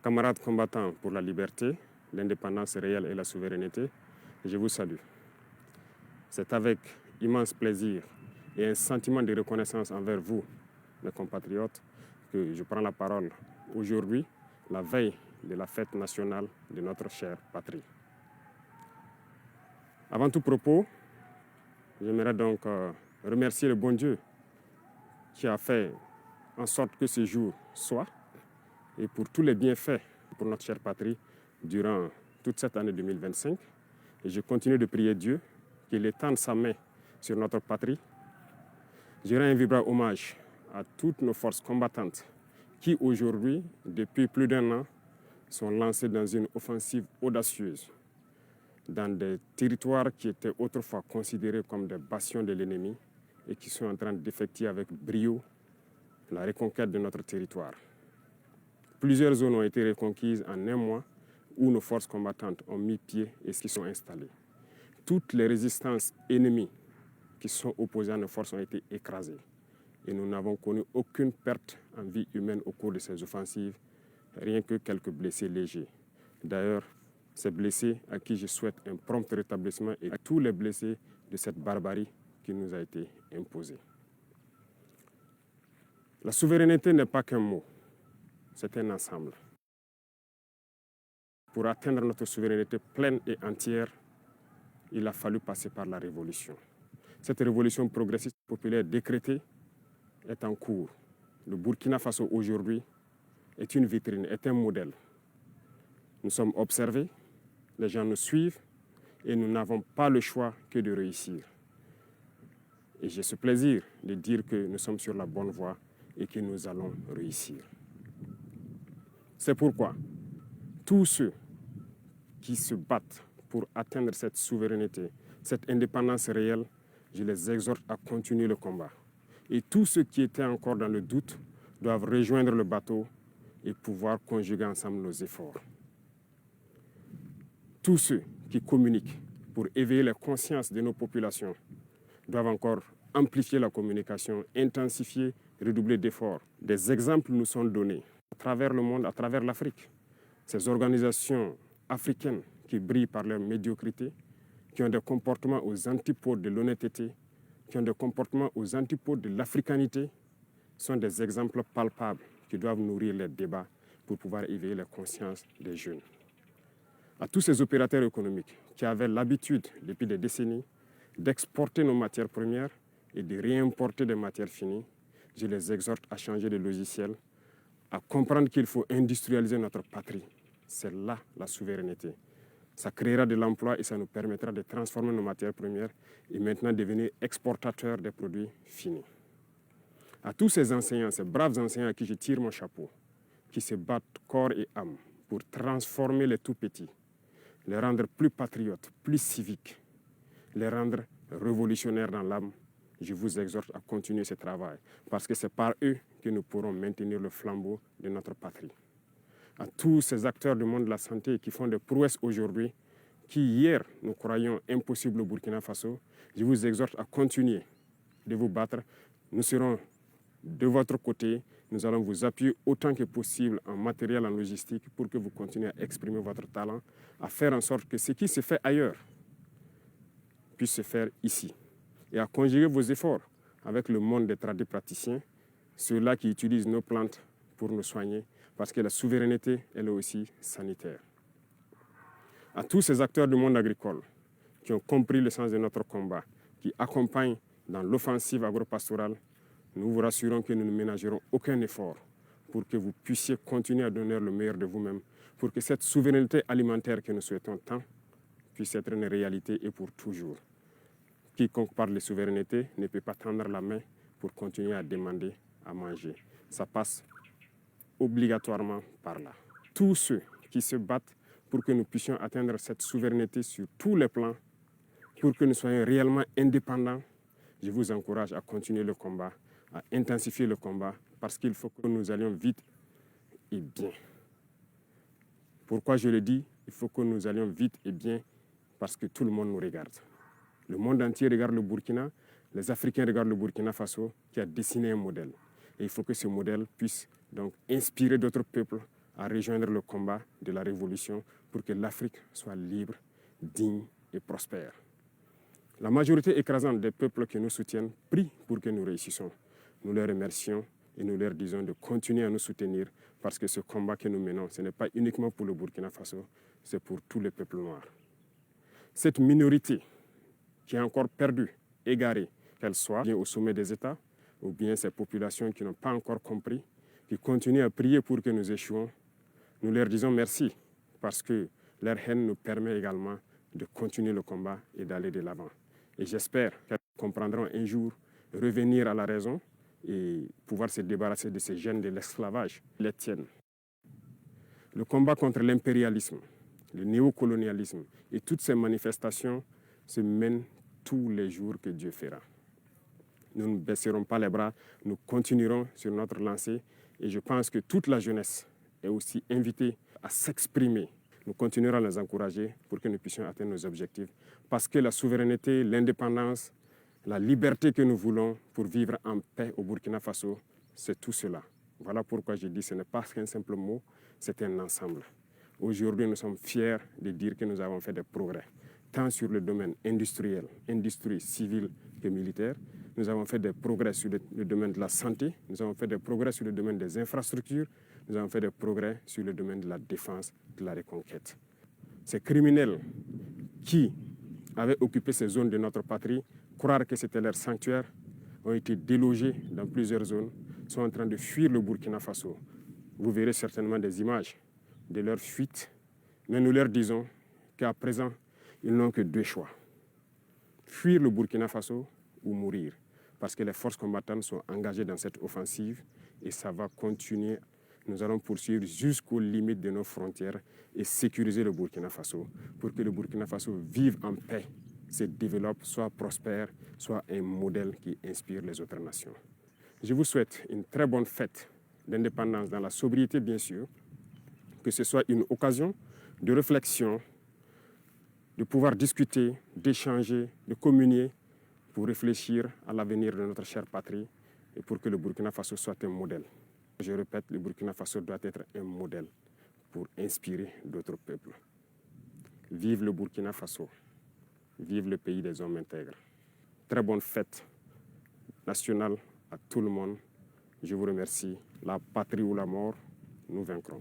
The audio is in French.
Camarades combattants pour la liberté, l'indépendance réelle et la souveraineté, je vous salue. C'est avec immense plaisir et un sentiment de reconnaissance envers vous, mes compatriotes, que je prends la parole aujourd'hui, la veille de la fête nationale de notre chère patrie. Avant tout propos, j'aimerais donc remercier le bon Dieu qui a fait en sorte que ce jour soit et pour tous les bienfaits pour notre chère patrie durant toute cette année 2025. Et je continue de prier Dieu qu'il étende sa main sur notre patrie. Je rends un vibrant hommage à toutes nos forces combattantes qui aujourd'hui, depuis plus d'un an, sont lancées dans une offensive audacieuse dans des territoires qui étaient autrefois considérés comme des bastions de l'ennemi et qui sont en train d'effectuer avec brio la reconquête de notre territoire. Plusieurs zones ont été reconquises en un mois où nos forces combattantes ont mis pied et s'y sont installées. Toutes les résistances ennemies qui sont opposées à nos forces ont été écrasées. Et nous n'avons connu aucune perte en vie humaine au cours de ces offensives, rien que quelques blessés légers. D'ailleurs, ces blessés à qui je souhaite un prompt rétablissement et à tous les blessés de cette barbarie qui nous a été imposée. La souveraineté n'est pas qu'un mot, c'est un ensemble. Pour atteindre notre souveraineté pleine et entière, il a fallu passer par la révolution. Cette révolution progressiste populaire décrétée est en cours. Le Burkina Faso aujourd'hui est une vitrine, est un modèle. Nous sommes observés, les gens nous suivent et nous n'avons pas le choix que de réussir. Et j'ai ce plaisir de dire que nous sommes sur la bonne voie et que nous allons réussir. C'est pourquoi tous ceux qui se battent pour atteindre cette souveraineté, cette indépendance réelle, je les exhorte à continuer le combat. Et tous ceux qui étaient encore dans le doute doivent rejoindre le bateau et pouvoir conjuguer ensemble nos efforts. Tous ceux qui communiquent pour éveiller la conscience de nos populations doivent encore amplifier la communication, intensifier, redoubler d'efforts. Des exemples nous sont donnés à travers le monde, à travers l'Afrique. Ces organisations africaines qui brillent par leur médiocrité, qui ont des comportements aux antipodes de l'honnêteté, qui ont des comportements aux antipodes de l'africanité, sont des exemples palpables qui doivent nourrir les débats pour pouvoir éveiller la conscience des jeunes. À tous ces opérateurs économiques qui avaient l'habitude, depuis des décennies, d'exporter nos matières premières et de réimporter des matières finies, je les exhorte à changer de logiciel, à comprendre qu'il faut industrialiser notre patrie. C'est là la souveraineté. Ça créera de l'emploi et ça nous permettra de transformer nos matières premières et maintenant devenir exportateurs des produits finis. À tous ces enseignants, ces braves enseignants à qui je tire mon chapeau, qui se battent corps et âme pour transformer les tout-petits, les rendre plus patriotes, plus civiques, les rendre révolutionnaires dans l'âme, je vous exhorte à continuer ce travail parce que c'est par eux que nous pourrons maintenir le flambeau de notre patrie. À tous ces acteurs du monde de la santé qui font des prouesses aujourd'hui, qui hier nous croyions impossibles au Burkina Faso, je vous exhorte à continuer de vous battre. Nous serons de votre côté, nous allons vous appuyer autant que possible en matériel, en logistique, pour que vous continuiez à exprimer votre talent, à faire en sorte que ce qui se fait ailleurs puisse se faire ici. Et à conjuguer vos efforts avec le monde des tradipraticiens, ceux-là qui utilisent nos plantes pour nous soigner, parce que la souveraineté, elle est aussi sanitaire. À tous ces acteurs du monde agricole qui ont compris le sens de notre combat, qui accompagnent dans l'offensive agro-pastorale, nous vous rassurons que nous ne ménagerons aucun effort pour que vous puissiez continuer à donner le meilleur de vous-même, pour que cette souveraineté alimentaire que nous souhaitons tant puisse être une réalité et pour toujours. Quiconque parle de souveraineté ne peut pas tendre la main pour continuer à demander à manger. Ça passe obligatoirement par là. Tous ceux qui se battent pour que nous puissions atteindre cette souveraineté sur tous les plans, pour que nous soyons réellement indépendants, je vous encourage à continuer le combat, à intensifier le combat, parce qu'il faut que nous allions vite et bien. Pourquoi je le dis? Il faut que nous allions vite et bien, parce que tout le monde nous regarde. Le monde entier regarde le Burkina, les Africains regardent le Burkina Faso, qui a dessiné un modèle. Et il faut que ce modèle puisse donc inspirer d'autres peuples à rejoindre le combat de la révolution pour que l'Afrique soit libre, digne et prospère. La majorité écrasante des peuples qui nous soutiennent prie pour que nous réussissions. Nous les remercions et nous leur disons de continuer à nous soutenir parce que ce combat que nous menons, ce n'est pas uniquement pour le Burkina Faso, c'est pour tous les peuples noirs. Cette minorité qui est encore perdue, égarée, qu'elle soit bien au sommet des États, ou bien ces populations qui n'ont pas encore compris, qui continuent à prier pour que nous échouons, nous leur disons merci parce que leur haine nous permet également de continuer le combat et d'aller de l'avant. Et j'espère qu'elles comprendront un jour revenir à la raison et pouvoir se débarrasser de ces gènes de l'esclavage qui les tiennent. Le combat contre l'impérialisme, le néocolonialisme et toutes ces manifestations se mènent tous les jours que Dieu fera. Nous ne baisserons pas les bras, nous continuerons sur notre lancée et je pense que toute la jeunesse est aussi invitée à s'exprimer. Nous continuerons à les encourager pour que nous puissions atteindre nos objectifs parce que la souveraineté, l'indépendance, la liberté que nous voulons pour vivre en paix au Burkina Faso, c'est tout cela. Voilà pourquoi je dis que ce n'est pas qu'un simple mot, c'est un ensemble. Aujourd'hui, nous sommes fiers de dire que nous avons fait des progrès, tant sur le domaine industriel, industrie civile que militaire. Nous avons fait des progrès sur le domaine de la santé, nous avons fait des progrès sur le domaine des infrastructures, nous avons fait des progrès sur le domaine de la défense, de la reconquête. Ces criminels qui avaient occupé ces zones de notre patrie, croire que c'était leur sanctuaire, ont été délogés dans plusieurs zones, sont en train de fuir le Burkina Faso. Vous verrez certainement des images de leur fuite, mais nous leur disons qu'à présent, ils n'ont que deux choix. Fuir le Burkina Faso ou mourir, parce que les forces combattantes sont engagées dans cette offensive et ça va continuer. Nous allons poursuivre jusqu'aux limites de nos frontières et sécuriser le Burkina Faso pour que le Burkina Faso vive en paix, se développe, soit prospère, soit un modèle qui inspire les autres nations. Je vous souhaite une très bonne fête d'indépendance dans la sobriété, bien sûr, que ce soit une occasion de réflexion, de pouvoir discuter, d'échanger, de communier pour réfléchir à l'avenir de notre chère patrie et pour que le Burkina Faso soit un modèle. Je répète, le Burkina Faso doit être un modèle pour inspirer d'autres peuples. Vive le Burkina Faso, vive le pays des hommes intègres. Très bonne fête nationale à tout le monde. Je vous remercie. La patrie ou la mort, nous vaincrons.